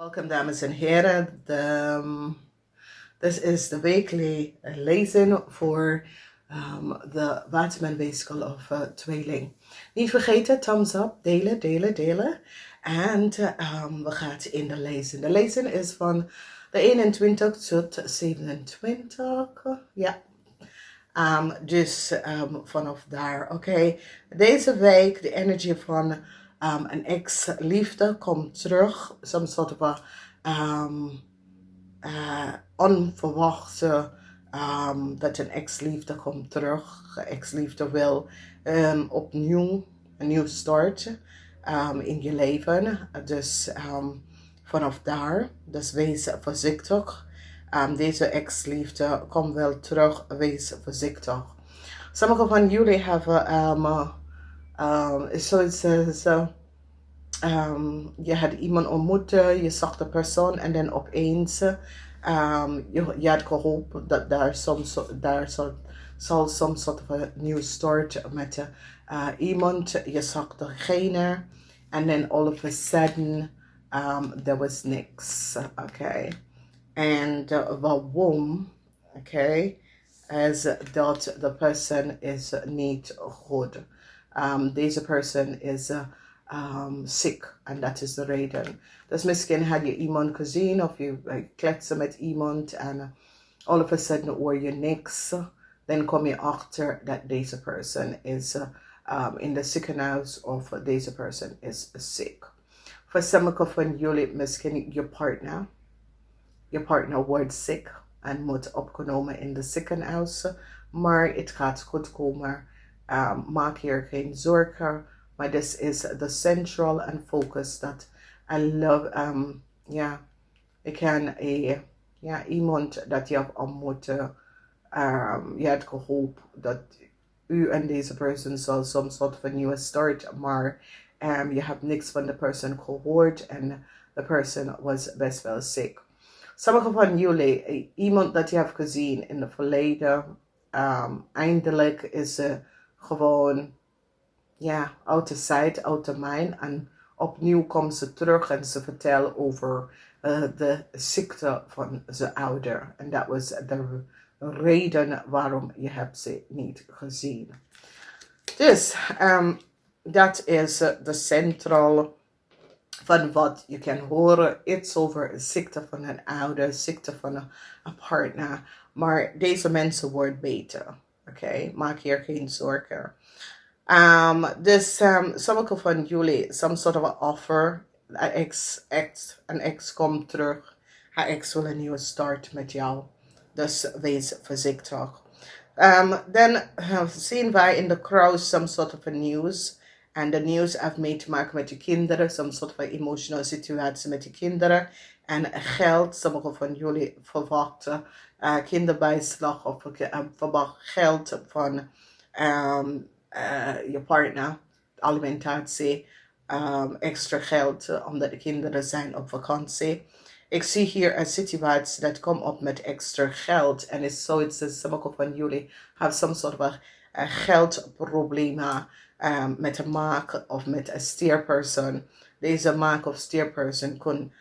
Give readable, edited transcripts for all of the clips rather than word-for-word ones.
Welkom dames en heren. Dit is de wekelijkse lezing voor de Waterman Weegschaal of Tweelingen. Niet vergeten, thumbs up, delen. En we gaan in de lezing. De lezing is van de 21 tot 27. Ja. Dus vanaf daar, oké. Deze week de energie van een ex-liefde komt terug. Some sort of onverwachte dat een ex-liefde komt terug. Ex-liefde wil opnieuw een nieuw start in je leven. Dus vanaf daar, dus wees voorzichtig. Deze ex-liefde komt wel terug, wees voorzichtig. Sommigen van jullie hebben zoiets als je had iemand ontmoet, je zag de persoon en dan opeens je had gehoopt dat daar zal some soort van nieuw start met iemand. Je zag degene en dan all of a sudden there was niks. Okay. And waarom? Okay. Is dat de persoon is niet goed. Deze persoon is sick en dat is de reden. Dus misschien had je iemand gezien of je kletste met iemand en all of a sudden hoor je niks. Dan kom je achter dat deze persoon is in de ziekenhuis of deze persoon is sick. Voor sommigen van jullie misschien je partner wordt ziek en moet opgenomen in de ziekenhuis. Maar het gaat goed komen. Maak hier geen zorgen. Maar dit is de central en focus dat I love. Ik ken iemand dat je hebt ontmoet. Je had gehoopt dat u en deze persoon zal some soort van nieuwe start. Maar je hebt niks van de persoon gehoord en de persoon was best wel ziek. Sommigen van jullie, iemand dat je hebt gezien in het verleden, eindelijk is ze gewoon, out of sight, out of mind. En opnieuw komt ze terug en ze vertelt over de ziekte van zijn ouder. En dat was de reden waarom je hebt ze niet gezien. Dus, dat is de central van wat je kan horen. Iets over ziekte van een ouder, ziekte van een partner. Maar deze mensen worden beter. Oké, maak hier geen zorgen. Dus sommige van jullie, some sort of offer. Een ex komt terug. Haar ex wil een nieuwe start met jou. Dus wees voorzichtig. Dan zien wij in de crowd some sort of a news. En de nieuws heeft mee te maken met je kinderen. Some soort van emotionele situatie met je kinderen. En geld. Sommige van jullie verwachten kinderbijslag of verwacht geld van je partner. Alimentatie. Extra geld omdat de kinderen zijn op vakantie. Ik zie hier een situatie dat komt op met extra geld. En is zoiets dat sommige van jullie hebben some soort van geldproblemen. Met een maak of met een steerpersoon. Deze maak of steerpersoon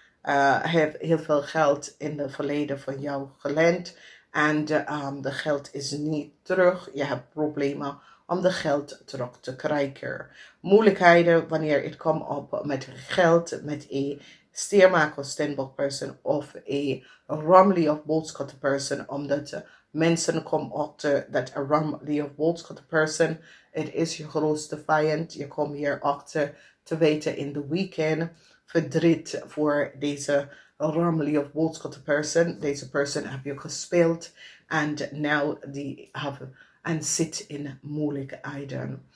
heeft heel veel geld in het verleden van jou geleend. En de geld is niet terug. Je hebt problemen om de geld terug te krijgen. Moeilijkheden wanneer het komt op met geld, met een steermaker of steenbokpersoon of een ramly of boodschapperpersoon, omdat mensen komen achter dat een ramly of boodschapperpersoon, het is je grootste vijand. Je komt hier achter te weten in de weekend. Verdriet voor deze ramly of boodschapperpersoon. Deze persoon heb je gespeeld en nu die hebben en zit in moeilijkheden.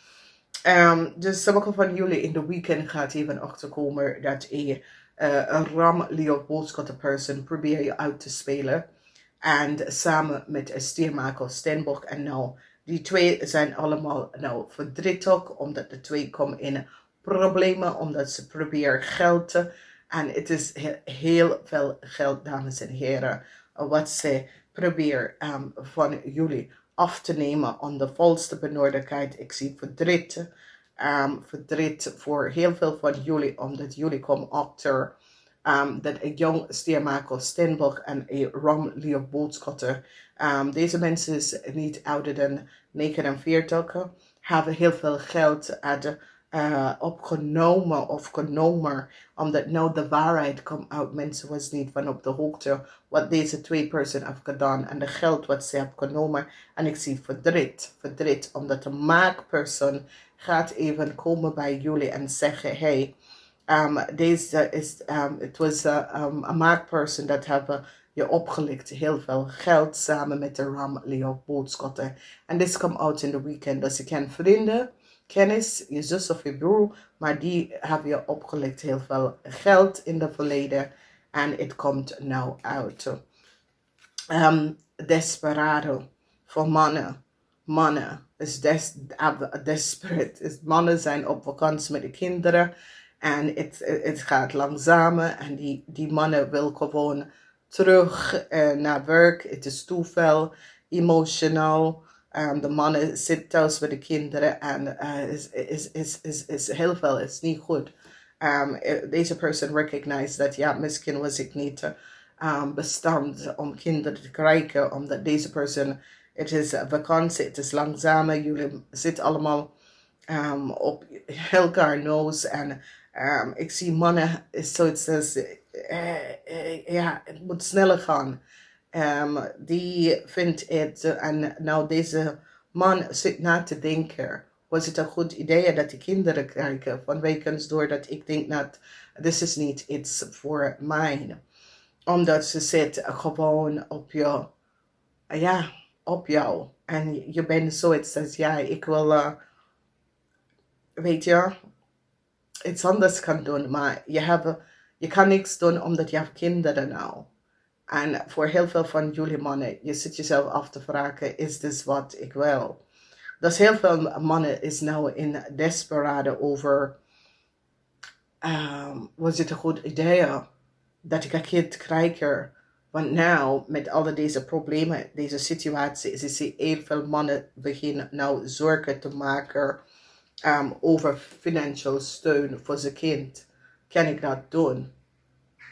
Dus sommige van jullie in de weekend gaat even achterkomen dat een ramly of boodschapperpersoon probeer je uit te spelen. En samen met een steermaker of steenbok. En nou, die twee zijn allemaal nou verdrietig. Omdat de twee komen in problemen. Omdat ze proberen geld. En het is heel veel geld, dames en heren. Wat ze proberen van jullie af te nemen. Aan de volste benodigdheid. Ik zie verdriet. Verdriet voor heel veel van jullie. Omdat jullie komen achter dat een jong stiermaker Steenbok en een Ram boodskotter. Deze mensen is niet ouder dan 49, hebben heel veel geld opgenomen of genomen, omdat nou de waarheid komt uit. Mensen was niet van op de hoogte wat deze twee personen hebben gedaan en de geld wat ze hebben genomen. En ik zie verdriet, omdat de maakpersoon gaat even komen bij jullie en zeggen, hey, deze is, het was een maakperson dat hebben je opgelicht heel veel geld samen met de Ram Leo boodschappen. En dit komt uit in de weekend. Dus je kent vrienden, kennis, je zus of je broer, maar die hebben je opgelicht heel veel geld in het verleden. En het komt nou uit. Desperado voor mannen. Mannen is desperate. Mannen zijn op vakantie met de kinderen. En het gaat langzamer. En die mannen wil gewoon terug naar werk. Het is toeval, emotional. De mannen zitten thuis met de kinderen. En is heel veel, is niet goed. Deze persoon recognized dat, ja, misschien was ik niet bestand om kinderen te krijgen. Omdat deze persoon, het is vakantie, het is langzamer. Jullie zitten allemaal op elkaar neus. En ik zie mannen, zoiets als, ja, het moet sneller gaan. Die vindt het, en nou deze man zit na te denken, was het een goed idee dat die kinderen krijgen? Vanwege doordat ik denk dat, dit is niet iets voor mij. Omdat ze zit gewoon op je, ja, op jou. En je bent zoiets als, ja, ik wil, weet je, iets anders kan doen. Maar je kan niks doen omdat je hebt kinderen nou. En voor heel veel van jullie mannen, je zit jezelf af te vragen, is dit wat ik wil? Dus heel veel mannen is nou in desperado over, was het een goed idee dat ik een kind krijg? Want nou, met alle deze problemen, deze situatie, is er heel veel mannen beginnen nou zorgen te maken over financiële steun voor zijn kind. Kan ik dat doen?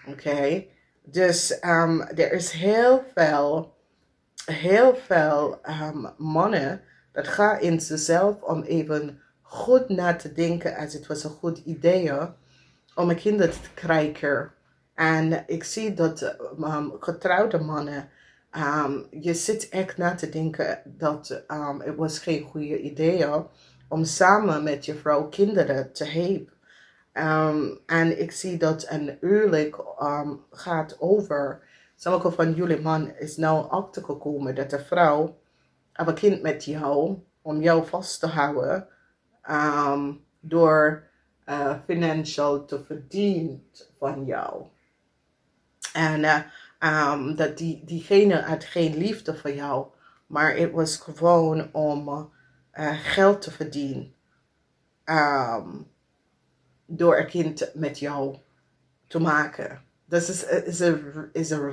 Oké? Dus er is heel veel mannen dat gaan in zichzelf om even goed na te denken als het was een goed idee om een kind te krijgen. En ik zie dat getrouwde mannen, je zit echt na te denken dat het was geen goede idee om samen met je vrouw kinderen te hebben. En ik zie dat een huwelijk gaat over. Sommige van jullie man is nou achtergekomen dat de vrouw een kind met jou, om jou vast te houden, door financieel te verdienen van jou. En dat diegene had geen liefde voor jou, maar het was gewoon om geld te verdienen. Door een kind met jou te maken. Dat is een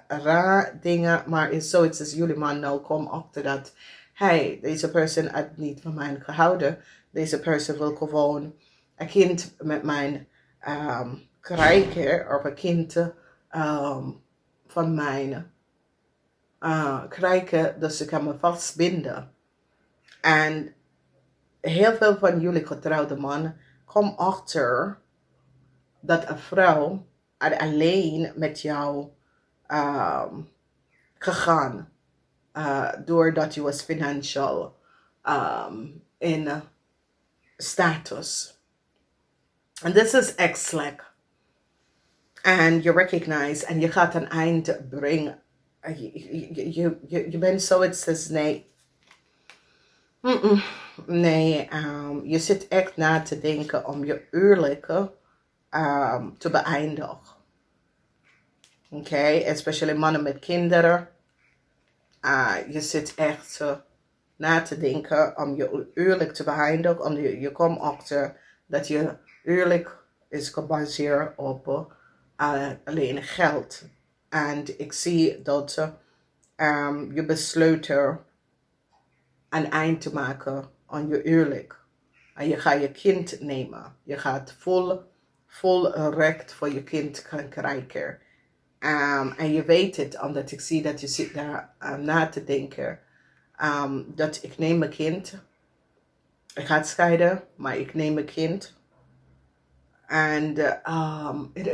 raar ding, maar is zoiets als jullie man nou komen achter dat, hey, deze persoon had niet van mij gehouden. Deze persoon wil gewoon een kind met mij krijgen, of een kind van mij krijgen, dus ze kan me vastbinden. En heel veel van jullie getrouwde mannen kom achter dat een vrouw alleen met jou gegaan. Doordat je was financieel in status. En dit is echt slecht. En je recognize en je gaat een eind brengen. Je bent zoiets als nee. Nee, je zit echt na te denken om je huwelijke te beëindigen. Oké, especially mannen met kinderen. Je zit echt na te denken om je huwelijk te beëindigen. Om je komt achter dat je huwelijk is gebaseerd op alleen geld. En ik zie dat je besluit een eind te maken aan je huwelijk. En je gaat je kind nemen. Je gaat vol vol recht voor je kind kan krijgen. En je weet het, omdat ik zie dat je zit daar na te denken. Dat ik neem mijn kind. Ik ga het scheiden, maar ik neem mijn kind. En it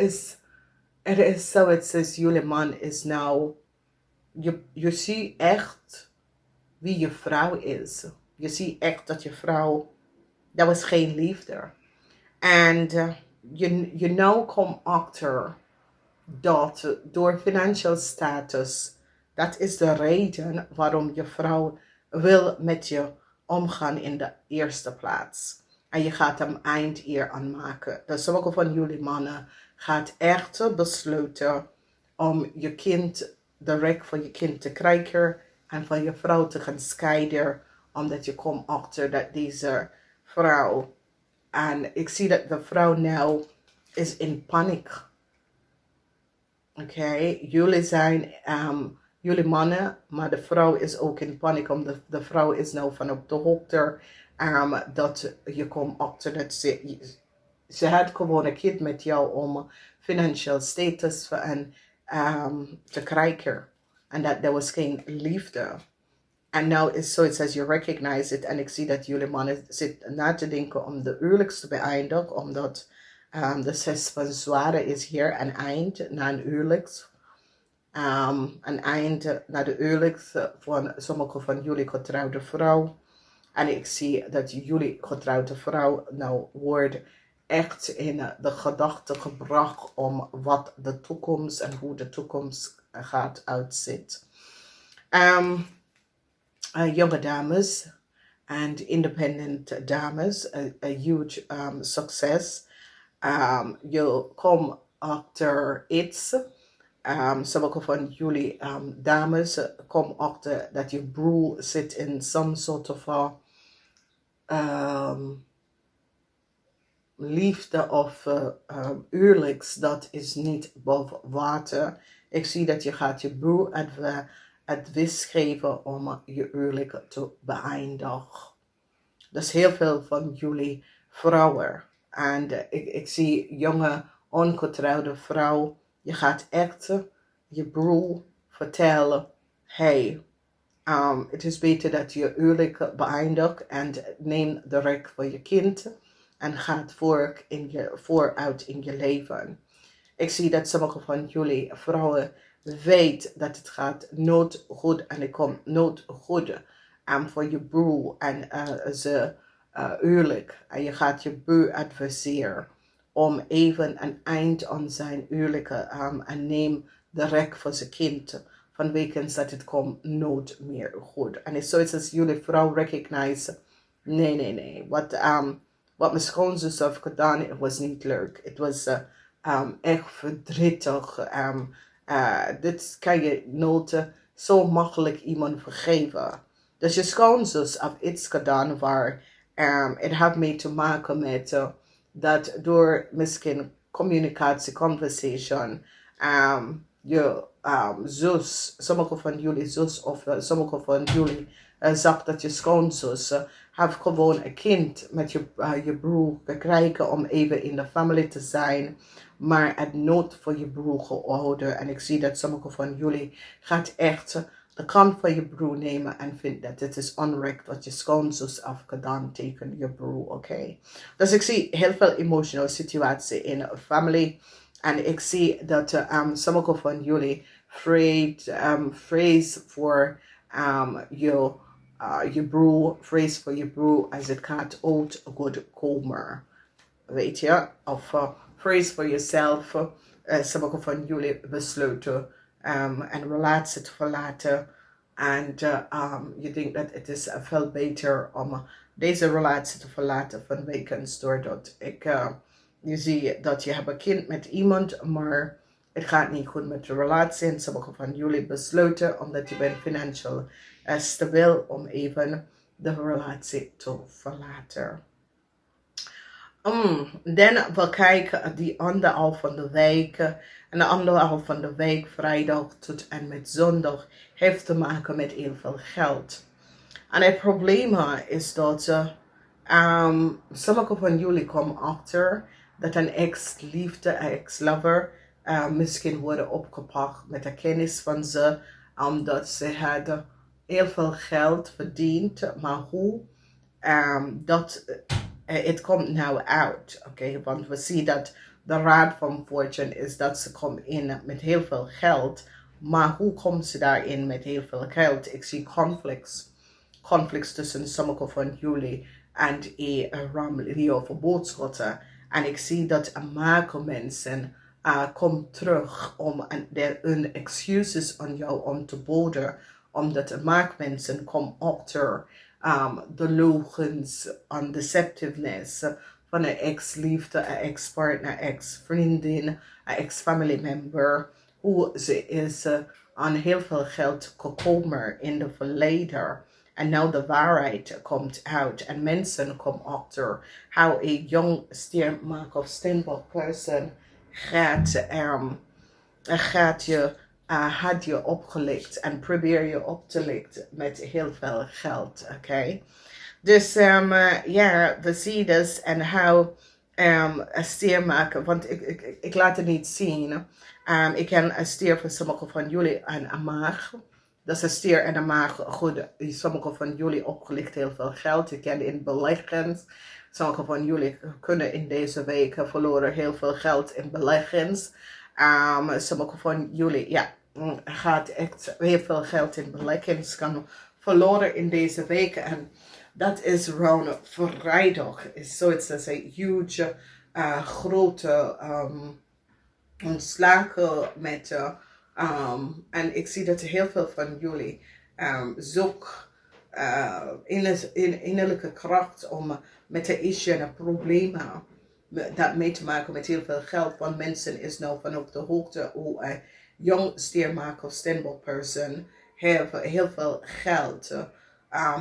is so it says jullie man is nou. Je ziet echt wie je vrouw is. Je ziet echt dat je vrouw, dat was geen liefde. En je nou komt achter dat door financial status, dat is de reden waarom je vrouw wil met je omgaan in de eerste plaats. En je gaat hem eind eer aan maken. Dus sommige van jullie mannen gaat echt besluiten om je kind, de recht van je kind te krijgen en van je vrouw te gaan scheiden, omdat je komt achter dat deze vrouw, en ik zie dat de vrouw nou is in paniek. Oké, jullie zijn jullie mannen, maar de vrouw is ook in paniek, omdat de vrouw is nou van op de hoogte dat je komt achter dat ze had gewoon een kind met jou om financial status te krijgen. En dat er was geen liefde. En nou is zoiets als je recognize it. En ik zie dat jullie mannen zitten na te denken om de huwelijks te beëindigen, omdat de 6 van zwaarden is hier een eind na een huwelijks. Een eind na de huwelijks van sommige van jullie getrouwde vrouw. En ik zie dat jullie getrouwde vrouw nou wordt echt in de gedachte gebracht om wat de toekomst en hoe de toekomst gaat uitzien. Jonge dames and independent dames, a huge success. Je komt achter iets. Sommige van jullie dames komen achter dat je broer zit in some sort of liefde of huwelijks. Dat is niet boven water. Ik zie dat je gaat je broer advies geven om je huwelijk te beëindigen. Dus heel veel van jullie vrouwen. En ik zie jonge, ongetrouwde vrouw. Je gaat echt je broer vertellen. Hey, het is beter dat je huwelijk beëindigt. En neem de recht voor je kind. En gaat vooruit in je leven. Ik zie dat sommige van jullie vrouwen weet dat het gaat nooit goed en het komt nooit goed voor je broer en ze huwelijk. En je gaat je broer adviseren om even een eind aan zijn huwelijk en neem de recht voor zijn kind. Vanwege dat het komt nooit meer goed. En het is zoiets als jullie vrouw recognize. Nee. Wat mijn schoonzus heeft gedaan, het was niet leuk. Het was echt verdrietig. Dit kan je nooit zo makkelijk iemand vergeven. Dus je schoonzus heeft iets gedaan waar het heeft mee te maken met dat door misschien communicatie, conversation, je zus, sommige van jullie zus of sommige van jullie zag dat je schoonzus heeft gewoon een kind met je broer gekregen om even in de familie te zijn, maar het nooit voor je broer gehouden. En ik zie dat sommige van jullie gaat echt de kant van je broer nemen en vindt dat het is onrecht wat je schoonzus heeft gedaan tegen je broer, oké? Dus ik zie heel veel emotionele situatie in een familie. En ik zie dat sommige van jullie vrees voor je broer, vrees voor je broer als het gaat ooit goed komen. Weet je? Of vrees voor jezelf. Sommige van jullie besluiten een relatie te verlaten. En je denkt dat het is veel beter om deze relatie te verlaten vanwege doordat je ziet dat je hebt een kind met iemand, maar het gaat niet goed met de relatie. En sommige van jullie besluiten, omdat je bent financieel stabiel, om even de relatie te verlaten. Dan we kijken die anderhalf van de week. En de anderhalf van de week, vrijdag tot en met zondag, heeft te maken met heel veel geld. En het probleem is dat sommige van jullie komen achter dat een ex-liefde, een ex-lover misschien worden opgepakt met de kennis van ze, omdat ze hadden heel veel geld verdiend, maar hoe dat het komt nou uit, oké? Want we zien dat de raad van fortune is dat ze komt in met heel veel geld, maar hoe komt ze daarin met heel veel geld? Ik zie conflicts tussen sommige van jullie en een ram Leo verboodschotten. En ik zie dat een maken mensen komt terug om hun excuses aan jou om te boden, omdat de maakmensen komen achter de logens en deceptiveness van een ex-liefde, een ex-partner, ex-vriendin, een ex-family member, hoe ze is aan heel veel geld gekomen in de verleden. En nou de waarheid komt uit en mensen komen achter how een jong stiermaak of steenbok person gaat je had je opgelicht en probeer je op te lichten met heel veel geld, oké? Dus ja, we zien dus en hoe een stier maken, want ik laat het niet zien. Ik ken een stier van sommige van jullie en een maag. Dat is een stier en een maag, goed, sommige van jullie opgelicht heel veel geld. Ik ken in beleggings. Sommige van jullie kunnen in deze week verloren heel veel geld in beleggings. Sommige van jullie, ja, gaat echt heel veel geld in beleggings kan verloren in deze week. En dat is rond vrijdag. Zoiets als een huge, grote ontslagen met en ik zie dat heel veel van jullie zoek innerlijke kracht om met de issue en de problemen dat mee te maken met heel veel geld. Want mensen is nou van op de hoogte hoe een jong stiermaker of steenbok person heeft heel veel geld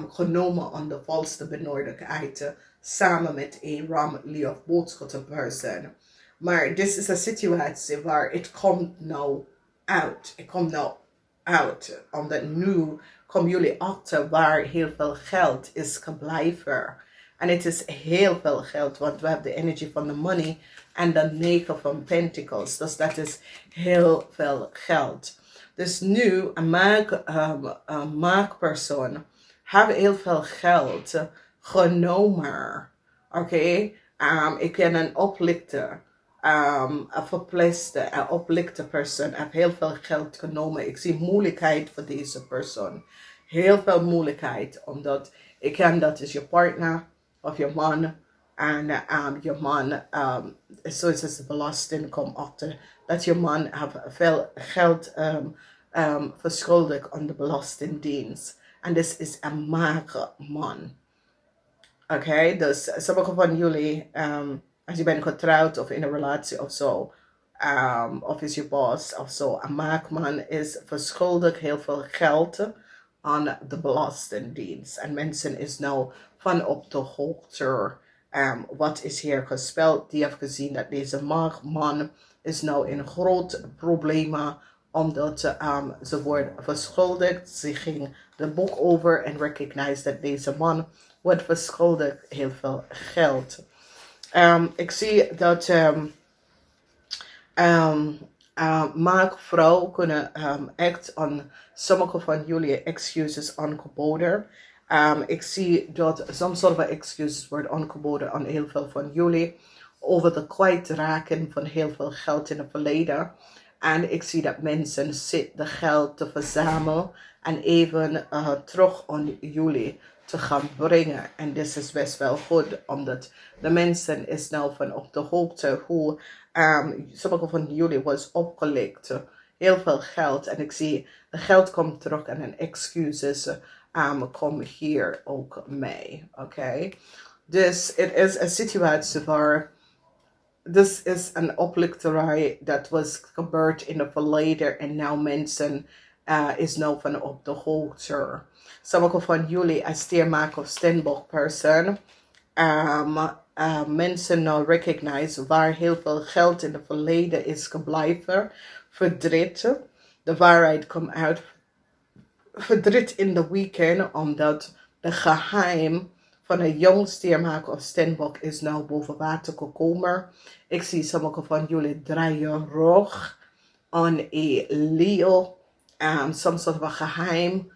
genomen aan de valse benodigdheid samen met een ram of boodschappen person. Maar dit is een situatie waar het komt nou uit. Het komt nou uit. Omdat nu komen jullie achter waar heel veel geld is gebleven. En het is heel veel geld, want we hebben de energie van de money en de 9 van Pentacles. Dus dat is heel veel geld. Dus nu, een maakpersoon heeft heel veel geld genomen. Oké? Ik ken een oplichter. Een verpleegster, een oplichte persoon heeft heel veel geld genomen. Ik zie moeilijkheid voor deze persoon. Heel veel moeilijkheid, omdat ik ken dat is je partner of je man. En je man, zoals de belasting komt achter, dat je man heeft veel geld verschuldigd aan de belastingdienst. En dit is een mager man. Oké, dus sommige van jullie, als je bent getrouwd of in een relatie of zo, of is je boss of zo, een maakman is verschuldigd heel veel geld aan de belastingdienst. En mensen is nou van op de hoogte wat is hier gespeeld. Die heeft gezien dat deze maakman is nou in groot problemen omdat ze wordt verschuldigd. Ze ging de boek over en recognize dat deze man wordt verschuldigd heel veel geld. Ik zie dat maakvrouw kunnen echt aan sommige van jullie excuses aangeboden. Ik zie dat some sort of excuses worden aangeboden aan heel veel van jullie over de kwijtraken van heel veel geld in het verleden. En ik zie dat mensen zitten geld te verzamelen en even terug aan jullie te gaan brengen. En dit is best wel goed, omdat de mensen is nou van op de hoogte hoe sommige van jullie was opgelicht. Heel veel geld. En ik zie, de geld komt terug en een excuses komen hier ook mee. Oké? Dus het is een situatie waar this is een oplichterij dat was gebeurd in het verleden en nou mensen is nou van op de hoogte. Sommige van jullie als stiermaker of steenbok person mensen nou recognize waar heel veel geld in het verleden is gebleven. Verdriet. De waarheid komt uit. Verdriet in de weekend omdat de geheim van een jong stiermaker of stenbok is nou boven water gekomen. Ik zie sommige van jullie draaien rug aan een Leo. Soms soort van geheim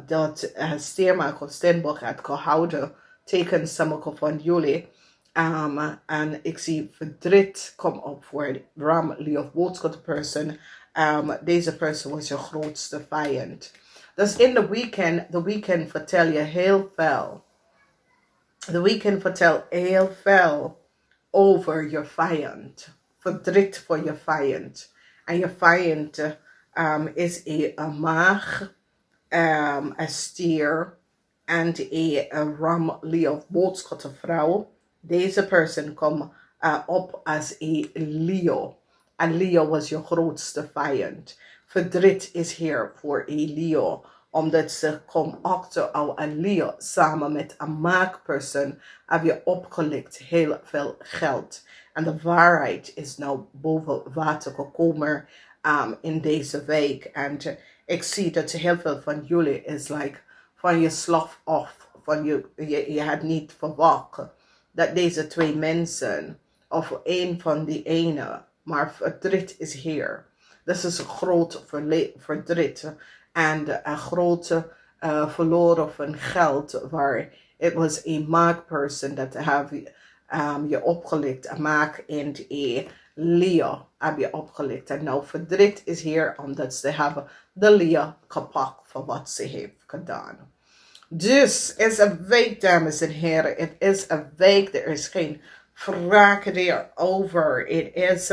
dat stiermaker of stenbok had gehouden tegen sommige van jullie. En ik zie verdriet kom op voor Ram, Leo of boodschap person. Deze persoon was je grootste vijand. Dus in de weekend vertel je heel veel. De weekend vertelt heel veel over je vijand. Verdriet voor je vijand. En je vijand is een maag, een stier en een ram, Leo of boodschapvrouw. Deze persoon komt op als een Leo. En Leo was je grootste vijand. Verdriet is hier voor een Leo. Omdat ze komt achter een Leo samen met een maakpersoon. Heb je opgelikt heel veel geld. En de waarheid is nou boven water gekomen in deze week. En ik zie dat heel veel van jullie is like van je slag af. Van je had niet verwacht dat deze twee mensen, of één van die ene, maar verdriet is hier. Dat is een groot verdriet. En een grote verloren van geld, waar het was een maakperson dat je opgelikt. Een maak in een Leo heb je opgelikt. En nou verdriet is hier omdat ze hebben de Leo gepakt voor wat ze heeft gedaan. Dus het is een week, dames en heren. Het is een week. Er is geen vraag erover. Het is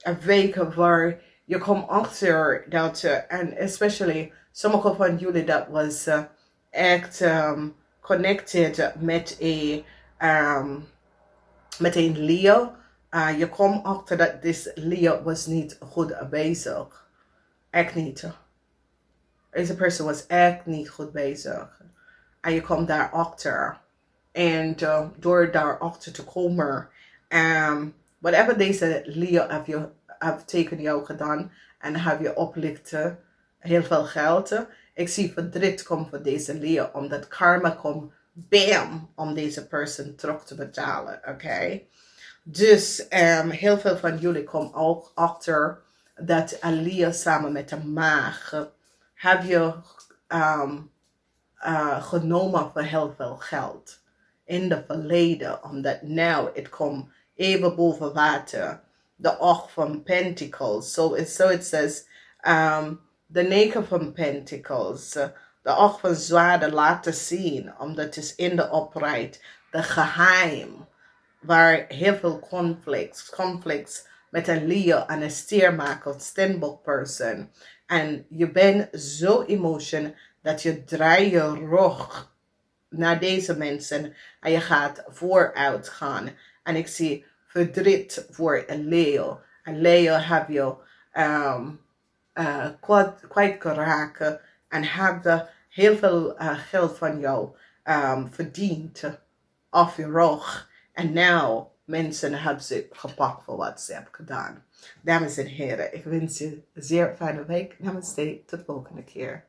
een week waar je komt achter dat, en especially sommige van jullie dat was echt connected met een Leo. Je komt achter dat deze Leo was niet goed bezig. Echt niet. Deze persoon was echt niet goed bezig. En je komt daarachter. En door daarachter te komen, whatever deze Leo heeft tegen jou gedaan, en heb je oplichten heel veel geld. Ik zie verdriet komt voor deze Leo, omdat karma komt, bam, om deze persoon terug te betalen. Oké? Dus heel veel van jullie komen ook achter dat een Leo samen met een maag heb je genomen voor heel veel geld in het verleden, omdat nu het komt even boven water. De 8 van Pentacles. So it says de 9 van Pentacles. De 8 van zwaarden laten zien, omdat het is in de upright. De geheim, waar heel veel conflicts met een Leo en een stiermaker, stenbok person. En je bent zo emotion dat je draait je rug naar deze mensen en je gaat vooruit gaan. En ik zie verdriet voor een Leo. Een Leo heb je kwijt geraakt en hebben heel veel geld van jou verdiend op je rug. En nu mensen hebben ze gepakt voor wat ze hebben gedaan. Dames en heren, ik wens je een zeer fijne week. Namaste, tot de volgende keer.